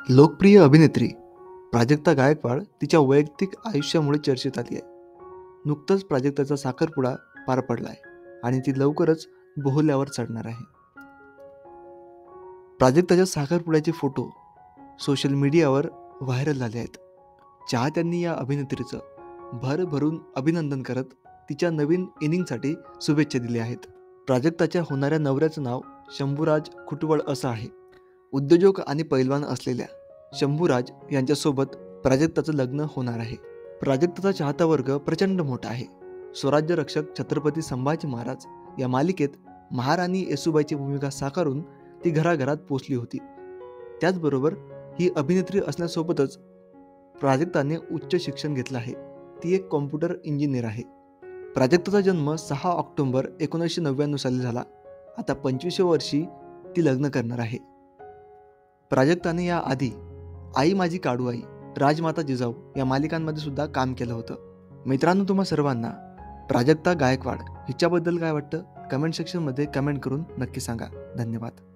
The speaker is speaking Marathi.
लोकप्रिय अभिनेत्री प्राजक्ता गायकवाड तिच्या वैयक्तिक आयुष्यामुळे चर्चेत आली आहे. नुकताच प्राजक्ताचा साखरपुडा पार पडला आहे आणि ती लवकरच बोहल्यावर चढणार आहे. प्राजक्ताच्या साखरपुड्याचे फोटो सोशल मीडियावर व्हायरल झाले आहेत. चाहत्यांनी या अभिनेत्रीचं भरभरून अभिनंदन करत तिच्या नवीन इनिंगसाठी शुभेच्छा दिल्या आहेत. प्राजक्ताच्या होणाऱ्या नवऱ्याचं नाव शंभूराज खुटवळ असं आहे. उद्योजक आणि पैलवान असलेल्या शंभूराज यांच्यासोबत प्राजक्ताचं लग्न होणार आहे. प्राजक्ताचा चाहता वर्ग प्रचंड मोठा आहे. स्वराज्य रक्षक छत्रपती संभाजी महाराज या मालिकेत महाराणी येसूबाईची भूमिका साकारून ती घराघरात पोचली होती. त्याचबरोबर ही अभिनेत्री असण्यासोबतच प्राजक्ताने उच्च शिक्षण घेतलं आहे. ती एक कॉम्प्युटर इंजिनियर आहे. प्राजक्ताचा जन्म 6 ऑक्टोबर 1999 साली झाला. आता 25व्या वर्षी ती लग्न करणार आहे. प्राजक्ताने या आधी आई माझी काडूआई, राजमाता जिजाऊ या मालिकांमध्ये सुद्धा काम केलं होतं. मित्रांनो, तुम्हा सर्वांना प्राजक्ता गायकवाड हिच्याबद्दल काय वाटतं कमेंट सेक्शनमध्ये कमेंट करून नक्की सांगा. धन्यवाद.